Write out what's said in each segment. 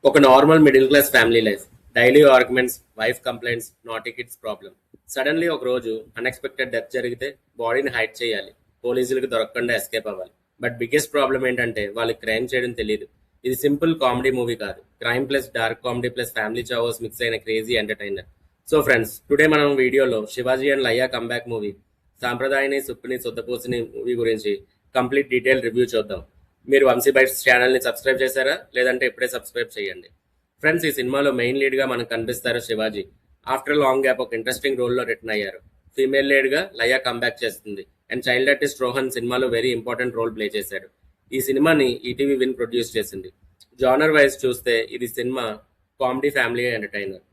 ఒక normal middle class family life. Daily arguments, wife complaints, naughty kids problem. Suddenly ఒక రోజు unexpected death జరిగితే బాడీని హైడ్ చేయాలి, పోలీసులకు దొరకకుండా ఎస్కేప్ అవ్వాలి. బట్ బిగ్గెస్ట్ ప్రాబ్లం ఏంటంటే వాళ్ళకి క్రైమ్ చేయడం తెలియదు. ఇది సింపుల్ కామెడీ మూవీ కాదు, crime plus dark comedy plus family chaos mix అయిన crazy entertainer. So friends, today మనం వీడియోలో Shivaji and Laya comeback movie Sampradayani Suppini Soddapusini movie గురించి కంప్లీట్ డీటెయిల్ రివ్యూ చూద్దాం. మీరు వంశీ బైట్స్ ఛానల్ని సబ్స్క్రైబ్ చేశారా? లేదంటే ఇప్పుడే సబ్స్క్రైబ్ చేయండి. ఫ్రెండ్స్, ఈ సినిమాలో మెయిన్ లీడ్గా మనకు కనిపిస్తారు శివాజీ. ఆఫ్టర్ లాంగ్ గ్యాప్ ఒక ఇంట్రెస్టింగ్ రోల్లో రిటర్న్ అయ్యారు. ఫీమేల్ లీడ్గా లయ్యా కంబ్యాక్ చేస్తుంది. అండ్ చైల్డ్ ఆర్టిస్ట్ రోహన్ సినిమాలో వెరీ ఇంపార్టెంట్ రోల్ ప్లే చేశాడు. ఈ సినిమాని ఈటీవీ విన్ ప్రొడ్యూస్ చేసింది. జానర్ వైజ్ చూస్తే ఇది cinema comedy family entertainer.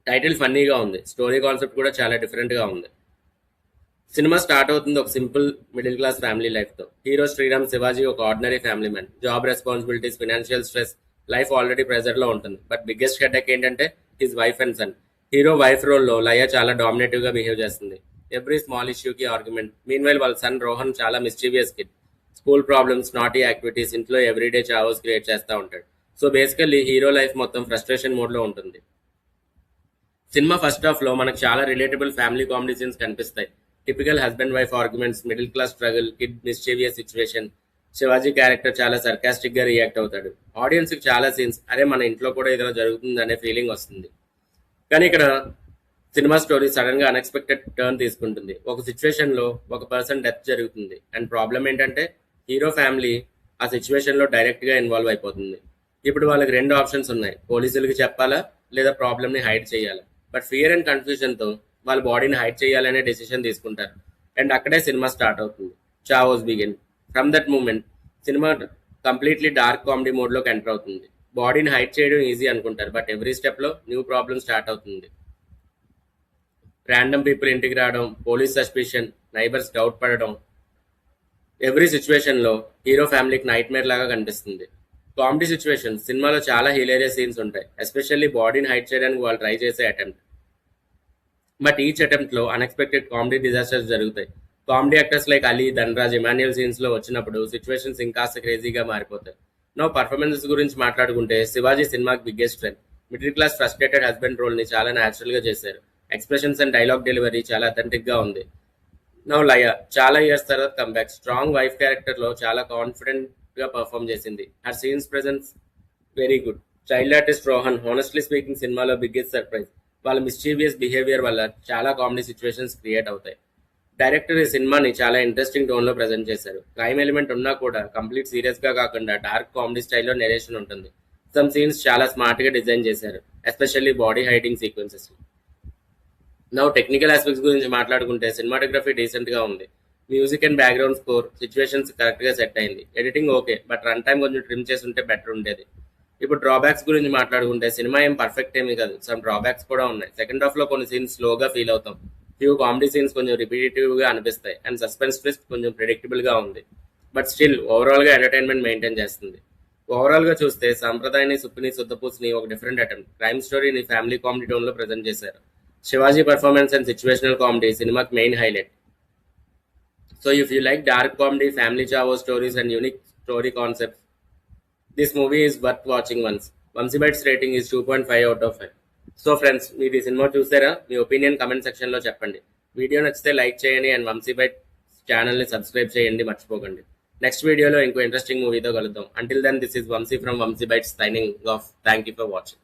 Title ఫన్నీగా ఉంది, స్టోరీ కాన్సెప్ట్ కూడా చాలా డిఫరెంట్గా ఉంది. సినిమా స్టార్ట్ అవుతుంది ఒక simple middle class family life తో. హీరో శ్రీరామ్ శివాజీ ఒక ordinary family man. Job responsibilities, financial stress, life already pressure లో ఉంటుంది. బట్ బిగ్గెస్ట్ హెడేక్ ఏంటంటే his wife and son. Hero wife role లో లయ చాలా డామినేటివ్ గా బిహేవ్ చేస్తుంది. ఎవ్రీ స్మాల్ ఇష్యూ కి ఆర్గ్యుమెంట్. మీన్ వైల్ వాళ్ళ సన్ రోహన్ చాలా mischievous kid. School problems, naughty activities, ఇంట్లో ఎవ్రీడే చావోస్ క్రియేట్ చేస్తూ ఉంటాడు. సో బేసికల్లీ హీరో లైఫ్ మొత్తం ఫ్రస్ట్రేషన్ మోడ్ లో ఉంటుంది. సినిమా ఫస్ట్ హాఫ్ లో మనకు చాలా రిలేటబుల్ ఫ్యామిలీ కామెడీ సీన్స్ కనిపిస్తాయి. Typical husband wife arguments, middle class struggle, kid mischievous situation. Shivaji character చాలా సర్కాస్టిక్ గా రియాక్ట్ అవుతాడు. ఆడియన్స్ కి చాలా సీన్స్ అరే మన ఇంట్లో కూడా ఏదైనా జరుగుతుంది అనే ఫీలింగ్ వస్తుంది. కానీ ఇక్కడ సినిమా స్టోరీ సడన్ గా అన్ఎక్స్పెక్టెడ్ టర్న్ తీసుకుంటుంది. ఒక సిచ్యువేషన్ లో ఒక పర్సన్ డెత్ జరుగుతుంది. అండ్ ప్రాబ్లం ఏంటంటే హీరో ఫ్యామిలీ ఆ సిచ్యువేషన్ లో డైరెక్ట్ గా ఇన్వాల్వ్ అయిపోతుంది. ఇప్పుడు వాళ్ళకి రెండు ఆప్షన్స్ ఉన్నాయి, పోలీసులకి చెప్పాలా లేదా ప్రాబ్లమ్ ని హైడ్ చేయాలా. బట్ ఫియర్ అండ్ కన్ఫ్యూజన్ తో వాళ్ళ బాడీని హైడ్ చేయాలనే డెసిషన్ తీసుకుంటారు. అండ్ అక్కడే సినిమా స్టార్ట్ అవుతుంది. Chaos begin. From that moment cinema completely dark comedy mode లోకి ఎంటర్ అవుతుంది. బాడీని హైడ్ చేయడం ఈజీ అనుకుంటారు, బట్ ఎవ్రీ స్టెప్ లో న్యూ ప్రాబ్లమ్ స్టార్ట్ అవుతుంది. ర్యాండమ్ పీపుల్ ఇంటికి రావడం, పోలీస్ సస్పిషన్, నైబర్స్ డౌట్ పడడం. ఎవ్రీ సిచ్యువేషన్ లో హీరో ఫ్యామిలీకి నైట్ మేర్ లాగా కనిపిస్తుంది. కామెడీ సిచ్యువేషన్ సినిమాలో చాలా హిలేరియస్ సీన్స్ ఉంటాయి, ఎస్పెషల్లీ బాడీని హైడ్ చేయడానికి వాళ్ళు ట్రై చేసే అటెంప్ట్. బట్ ఈచ్ అటెంప్ట్ లో అన్ఎక్స్పెక్టెడ్ కామెడీ డిజాస్టర్స్ జరుగుతాయి. Comedy actors like Ali, Dhanraj, Emmanuel scenes లో వచ్చినప్పుడు సిచ్యువేషన్స్ ఇంకాస్త క్రేజీగా మారిపోతాయి. నో పర్ఫార్మెన్సెస్ గురించి మాట్లాడుకుంటే శివాజీ సినిమాకి biggest strength. Middle class frustrated husband role ని చాలా న్యాచురల్ గా చేశారు. ఎక్స్ప్రెషన్స్ అండ్ డైలాగ్ డెలివరీ చాలా అథెంటిక్ గా ఉంది. నో లయ చాలా ఇయర్స్ తర్వాత కంబ్యాక్. స్ట్రాంగ్ వైఫ్ క్యారెక్టర్ లో చాలా కాన్ఫిడెంట్ గా పర్ఫామ్ చేసింది. Her scenes presence very good. Child artist Rohan honestly speaking సినిమాలో బిగ్గెస్ట్ సర్ప్రైజ్. వాళ్ళ మిస్చీవియస్ బిహేవియర్ వల్ల చాలా కామెడీ సిచ్యువేషన్స్ క్రియేట్ అవుతాయి. డైరెక్టర్ ఈ సినిమాని చాలా ఇంట్రెస్టింగ్ టోన్ లో ప్రెజెంట్ చేశారు. క్రైమ్ ఎలిమెంట్ ఉన్నా కూడా కంప్లీట్ సీరియస్ గా కాకుండా డార్క్ కామెడీ స్టైల్లో నెరేషన్ ఉంటుంది. సమ్ సీన్స్ చాలా స్మార్ట్ గా డిజైన్ చేశారు, especially body hiding sequences. Now technical aspects గురించి మాట్లాడుకుంటే సినిమాటోగ్రఫీ డీసెంట్ గా ఉంది. Music and background score, situations correct గా సెట్ అయింది. Editing okay, but run time కొంచెం ట్రిమ్ చేసి ఉంటే బెటర్ ఉండేది. ఇప్పుడు డ్రాబ్యాక్స్ గురించి మాట్లాడుకుంటే సినిమా ఏం పర్ఫెక్ట్ ఏమీ కాదు, సమ్ డ్రాబ్యాక్స్ కూడా ఉన్నాయి. సెకండ్ హాఫ్ లో కొన్ని సీన్స్ స్లోగా ఫీల్ అవుతాం. ఫ్యూ కామెడీ సీన్స్ కొంచెం రిపీటేటివ్ గా అనిపిస్తాయి. అండ్ సస్పెన్స్ ట్విస్ట్ కొంచెం ప్రెడిక్టబుల్ గా ఉంది. బట్ స్టిల్ ఓవరాల్ గా ఎంటర్టైన్మెంట్ మెయింటైన్ చేస్తుంది. ఓవరాల్ గా చూస్తే సాంప్రదాయని సుప్పిని సొద్దపూసిని ఒక డిఫరెంట్ అటెంప్ట్. క్రైమ్ స్టోరీని ఫ్యామిలీ కామెడీ టోన్ లో ప్రెజెంట్ చేశారు. Shivaji performance and situational comedy సినిమాకి main highlight. So if you like dark comedy, family chaos stories and unique story concept, this movie is worth watching once. Vamsi Bites rating is 2.5 out of 5. So friends, మీరు ఈ cinema చూసారా? మీ opinion comment section లో చెప్పండి. Video నచ్చితే like చేయండి and Vamsi byte channel ని subscribe చేయండి మర్చిపోకండి. నెక్స్ట్ వీడియోలో ఇంకో ఇంట్రెస్టింగ్ మూవీతో కలుద్దాం. Until then, this is Vamsi from Vamsi bytes signing off. Thank you for watching.